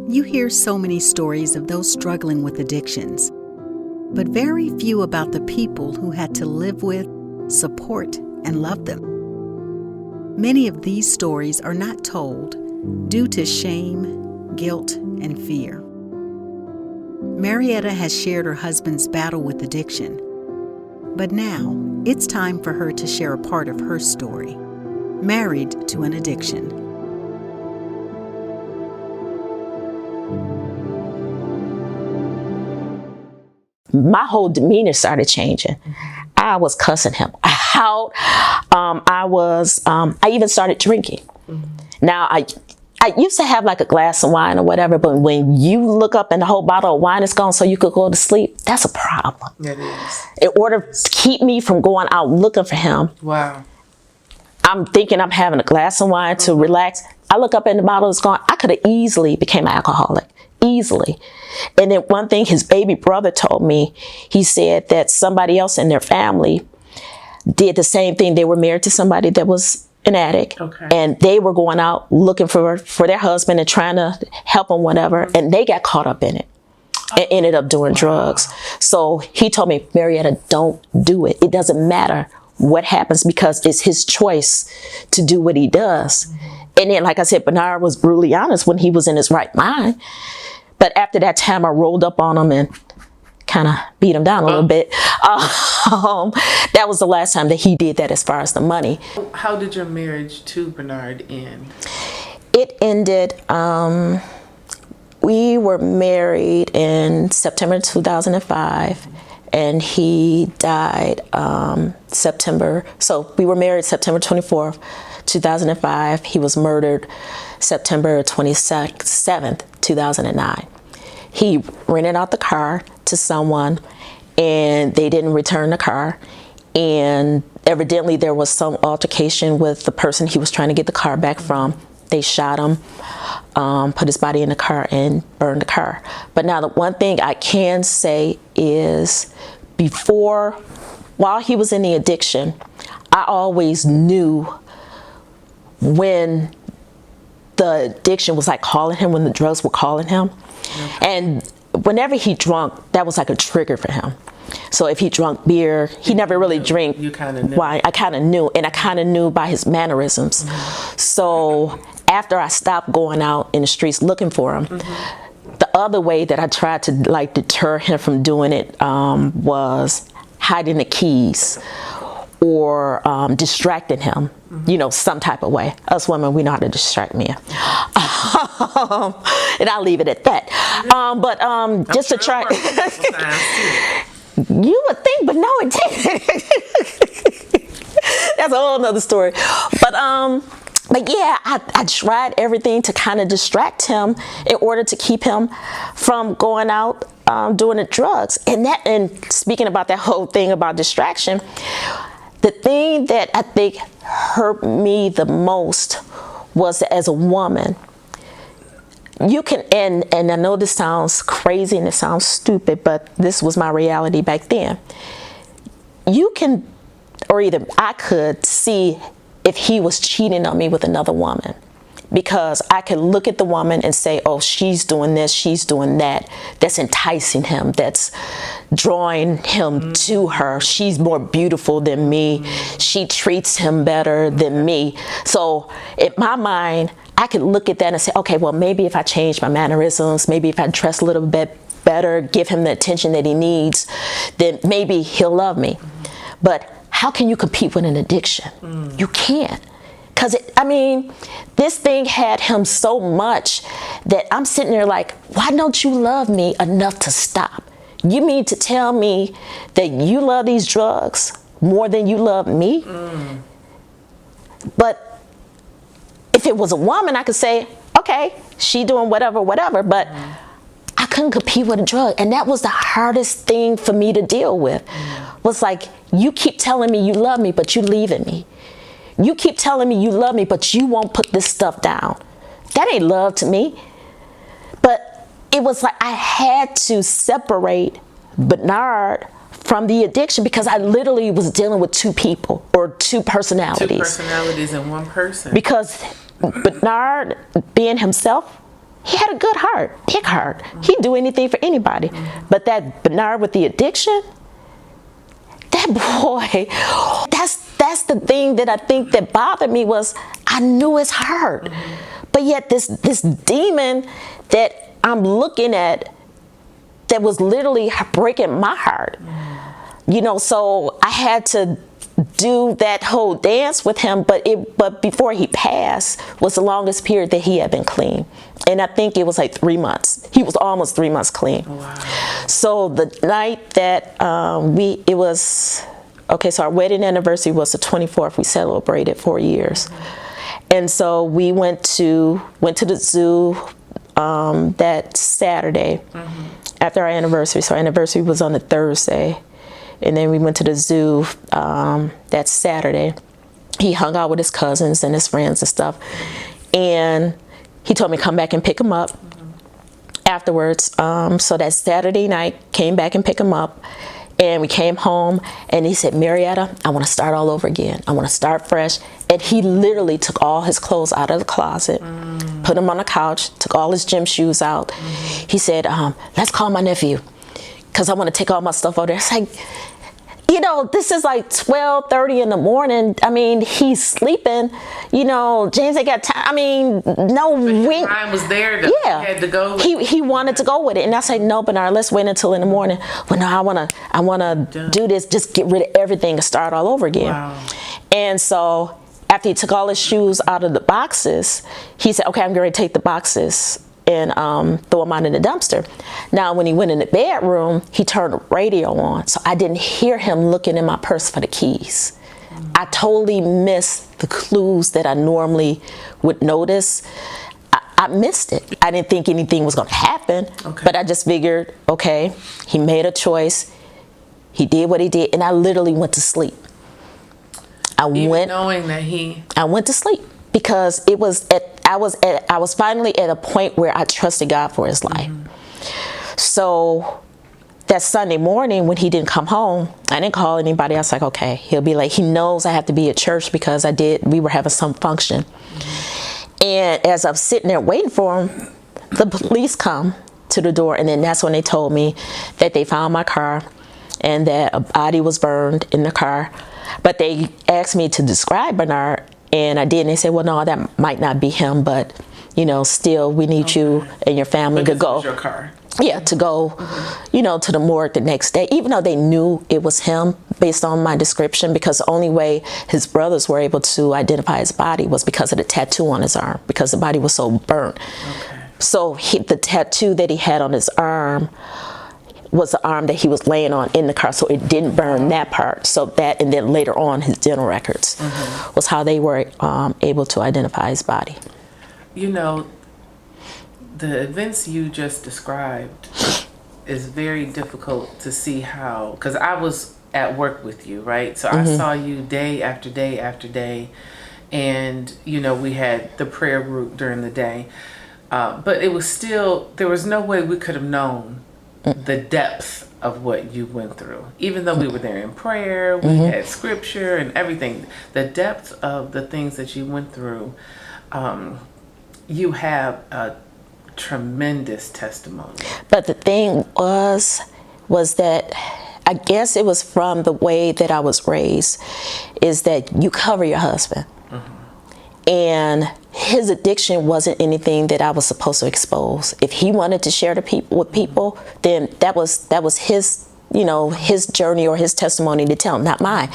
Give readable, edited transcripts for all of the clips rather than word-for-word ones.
You hear so many stories of those struggling with addictions, but very few about the people who had to live with, support, and love them. Many of these stories are not told due to shame, guilt, and fear. Marietta has shared her husband's battle with addiction, but now it's time for her to share a part of her story, married to an addiction. My whole demeanor started changing. I was cussing him out. I even started drinking. Now, I used to have like a glass of wine or whatever, but when you look up and the whole bottle of wine is gone so you could go to sleep, that's a problem. It is. In order to keep me from going out looking for him, Wow. I'm thinking I'm having a glass of wine to relax. I look up and the bottle is gone. I could have easily became an alcoholic. Easily. And then one thing his baby brother told me, he said that somebody else in their family did the same thing. They were married to somebody that was an addict, and they were going out looking for their husband and trying to help him, whatever, and they got caught up in it and ended up doing drugs. So he told me, Marietta, don't do it. It doesn't matter what happens because it's his choice to do what he does. And then, like I said, Bernard was brutally honest when he was in his right mind. But after that time, I rolled up on him and kind of beat him down a little bit. That was the last time that he did that as far as the money. How did your marriage to Bernard end? It ended, we were married in September 2005, and he died September. So we were married September 24th, 2005. He was murdered September 27th, 2009. He rented out the car to someone and they didn't return the car. And evidently there was some altercation with the person he was trying to get the car back from. They shot him, put his body in the car and burned the car. But now the one thing I can say is while he was in the addiction, I always knew when the addiction was like calling him, when the drugs were calling him. And whenever he drunk, that was like a trigger for him. So if he drunk beer, he never really drank wine. I kind of knew, and I kind of knew by his mannerisms. So after I stopped going out in the streets looking for him, the other way that I tried to like deter him from doing it was hiding the keys or distracting him, some type of way. Us women, we know how to distract men. And I'll leave it at that. But just to try, you would think, but no, it didn't. That's a whole nother story. But yeah, I tried everything to kind of distract him in order to keep him from going out doing the drugs. And speaking about that whole thing about distraction, the thing that I think hurt me the most was that as a woman, you can, and I know this sounds crazy and it sounds stupid, but this was my reality back then. You can, or either I could see if he was cheating on me with another woman, because I could look at the woman and say, oh, she's doing this, she's doing that. That's enticing him. That's drawing him to her. She's more beautiful than me. She treats him better than me. So in my mind, I could look at that and say, okay, well, maybe if I change my mannerisms, maybe if I dress a little bit better, give him the attention that he needs, then maybe he'll love me. But how can you compete with an addiction? You can't. Because, this thing had him so much that I'm sitting there like, why don't you love me enough to stop? You mean to tell me that you love these drugs more than you love me? But if it was a woman, I could say, okay, she doing whatever, but I couldn't compete with a drug. And that was the hardest thing for me to deal with. Was like, you keep telling me you love me, but you leaving me. You keep telling me you love me, but you won't put this stuff down. That ain't love to me. But it was like I had to separate Bernard from the addiction because I literally was dealing with two people or two personalities. Two personalities in one person. Because Bernard, being himself, he had a good heart, big heart. He'd do anything for anybody. But that Bernard with the addiction, that boy, that's the thing that I think that bothered me, was I knew his heart. But yet this demon that I'm looking at, that was literally breaking my heart. You know, so I had to do that whole dance with him, but before he passed was the longest period that he had been clean. And I think it was like 3 months. He was almost 3 months clean. Wow. So the night that so our wedding anniversary was the 24th. We celebrated 4 years. And so we went to the zoo that Saturday after our anniversary. So our anniversary was on a Thursday. And then we went to the zoo that Saturday. He hung out with his cousins and his friends and stuff. And he told me to come back and pick him up afterwards. So that Saturday night, came back and pick him up. And we came home, and he said, Marietta, I want to start all over again. I want to start fresh. And he literally took all his clothes out of the closet, put them on the couch, took all his gym shoes out. He said, let's call my nephew, because I want to take all my stuff over there. It's like, you know, this is like 12:30 in the morning. I mean, he's sleeping. You know, James ain't got time. I mean, no wink. Time was there. That Yeah, he had to go. He wanted to go with it, and I said, no, Bernard, let's wait until in the morning. Well, no, I wanna do this. Just get rid of everything and start all over again. Wow. And so after he took all his shoes out of the boxes, he said, okay, I'm going to take the boxes and throw them out in the dumpster. Now, when he went in the bedroom, he turned the radio on, so I didn't hear him looking in my purse for the keys. I totally missed the clues that I normally would notice. I missed it. I didn't think anything was going to happen, but I just figured, okay, he made a choice. He did what he did, and I literally went to sleep. I went to sleep because I was finally at a point where I trusted God for his life. So that Sunday morning when he didn't come home, I didn't call anybody. I was like, okay, he'll be late. He knows I have to be at church because we were having some function. And as I'm sitting there waiting for him, the police come to the door, and then that's when they told me that they found my car and that a body was burned in the car. But they asked me to describe Bernard, and I did. And they said, well, no, that might not be him, but, you know, still we need you and your family to go. It was your car. Yeah, to go, you know, to the morgue the next day, even though they knew it was him based on my description, because the only way his brothers were able to identify his body was because of the tattoo on his arm, because the body was so burnt. So the tattoo that he had on his arm was the arm that he was laying on in the car, so it didn't burn that part. So that, and then later on, his dental records was how they were able to identify his body. You know, the events you just described is very difficult to see how, because I was at work with you, right? So I saw you day after day after day, and, you know, we had the prayer group during the day, but it was still, there was no way we could have known the depth of what you went through. Even though we were there in prayer, we had scripture and everything, the depth of the things that you went through, you have a tremendous testimony. But the thing was that I guess it was from the way that I was raised, is that you cover your husband. And his addiction wasn't anything that I was supposed to expose. If he wanted to share with people, then that was his, you know, his journey or his testimony to tell, not mine.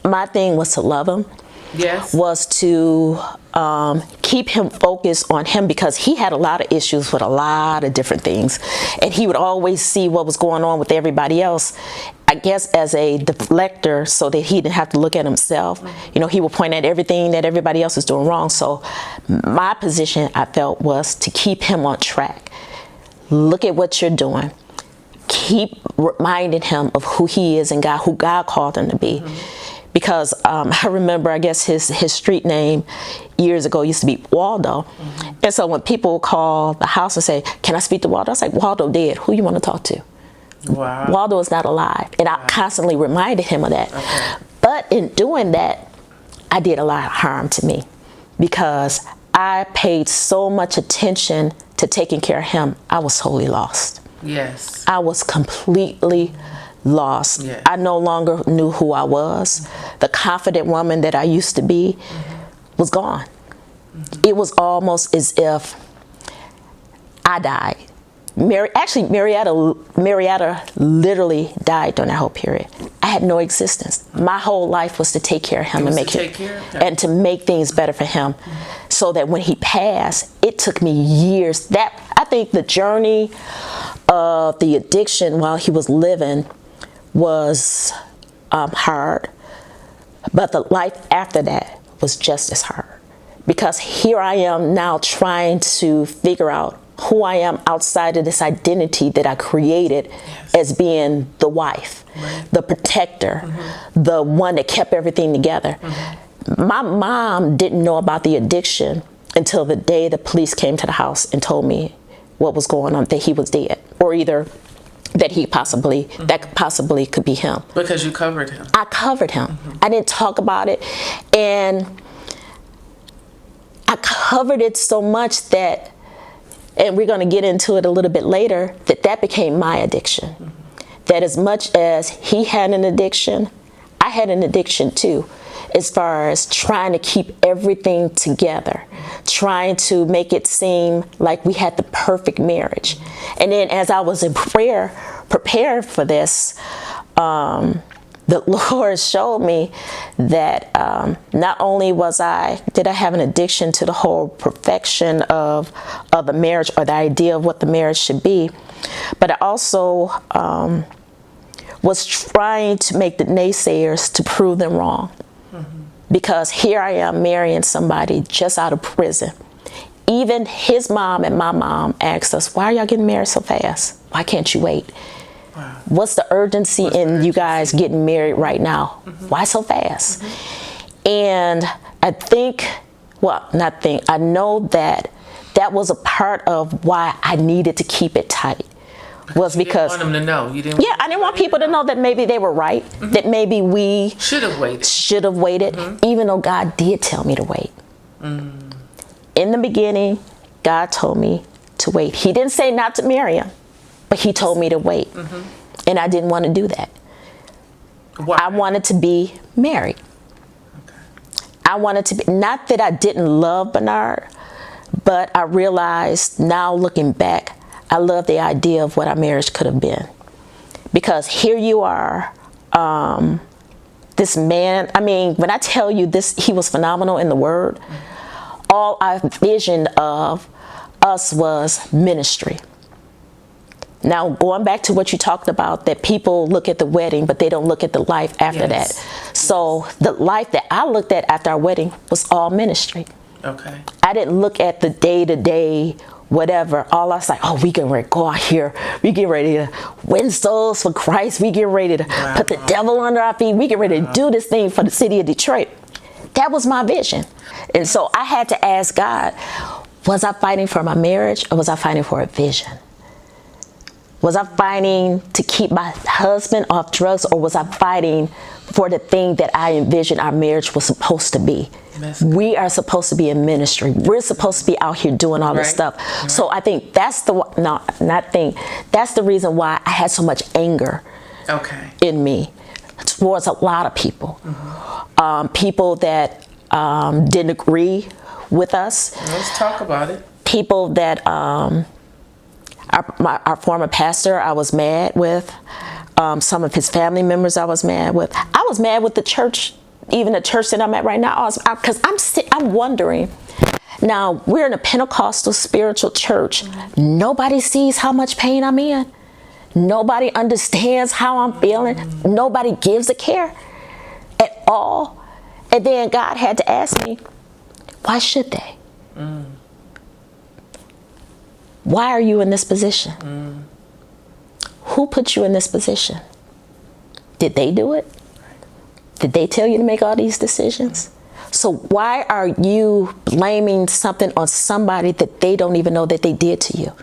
My thing was to love him. Yes. Was to keep him focused on him, because he had a lot of issues with a lot of different things, and he would always see what was going on with everybody else, I guess as a deflector, so that he didn't have to look at himself. You know, he would point at everything that everybody else is doing wrong. So my position, I felt, was to keep him on track. Look at what you're doing. Keep reminding him of who he is and who God called him to be. Because I remember, I guess his street name years ago used to be Waldo. And so when people would call the house and say, can I speak to Waldo? I was like, Waldo dead. Who you want to talk to? Wow. Waldo is not alive. And I constantly reminded him of that. But in doing that, I did a lot of harm to me, because I paid so much attention to taking care of him, I was totally lost. Yes. I was completely lost. Yes. I no longer knew who I was. The confident woman that I used to be was gone. It was almost as if I died. Marietta literally died during that whole period. I had no existence. My whole life was to take care of him and to make things better for him, so that when he passed, it took me years. That, I think, the journey of the addiction while he was living was hard, but the life after that was just as hard, because here I am now trying to figure out who I am outside of this identity that I created as being the wife, the protector, the one that kept everything together. My mom didn't know about the addiction until the day the police came to the house and told me what was going on, that he was dead, or either that he possibly, that possibly could be him. Because you covered him. I covered him. I didn't talk about it. And I covered it so much that, and we're going to get into it a little bit later, that became my addiction. That as much as he had an addiction, I had an addiction too, as far as trying to keep everything together, trying to make it seem like we had the perfect marriage. And then as I was in prayer, preparing for this, the Lord showed me that not only did I have an addiction to the whole perfection of the marriage, or the idea of what the marriage should be, but I also was trying to make the naysayers to prove them wrong. Because here I am marrying somebody just out of prison. Even his mom and my mom asked us, why are y'all getting married so fast? Why can't you wait? Wow. What's the urgency in you guys getting married right now? Why so fast? And I know that was a part of why I needed to keep it tight. Was because you didn't want them to know. You didn't. Yeah, I didn't want people to know that maybe they were right, that maybe we should have waited, even though God did tell me to wait. In the beginning, God told me to wait. He didn't say not to marry him, but he told me to wait. And I didn't want to do that. Why? I wanted to be married. Okay. I wanted to be, not that I didn't love Bernard, but I realized now, looking back, I love the idea of what our marriage could have been. Because here you are, this man, I mean, when I tell you this, he was phenomenal in the Word. All I visioned of us was ministry. Now, going back to what you talked about, that people look at the wedding, but they don't look at the life after that. So the life that I looked at after our wedding was all ministry. Okay. I didn't look at the day-to-day whatever. All I was like, oh, we get ready to go out here. We get ready to win souls for Christ. We get ready to put the devil under our feet. We get ready to do this thing for the city of Detroit. That was my vision. And so I had to ask God, was I fighting for my marriage, or was I fighting for a vision? Was I fighting to keep my husband off drugs, or was I fighting for the thing that I envisioned our marriage was supposed to be? We are supposed to be in ministry. We're supposed to be out here doing all this stuff. So I think that's that's the reason why I had so much anger in me towards a lot of people. People that didn't agree with us. Let's talk about it. People that our former pastor I was mad with. Some of his family members I was mad with. I was mad with the church, even the church that I'm at right now, because I'm wondering. Now, we're in a Pentecostal spiritual church. Nobody sees how much pain I'm in. Nobody understands how I'm feeling. Nobody gives a care at all. And then God had to ask me, why should they? Why are you in this position? Who put you in this position? Did they do it? Did they tell you to make all these decisions? So why are you blaming something on somebody that they don't even know that they did to you?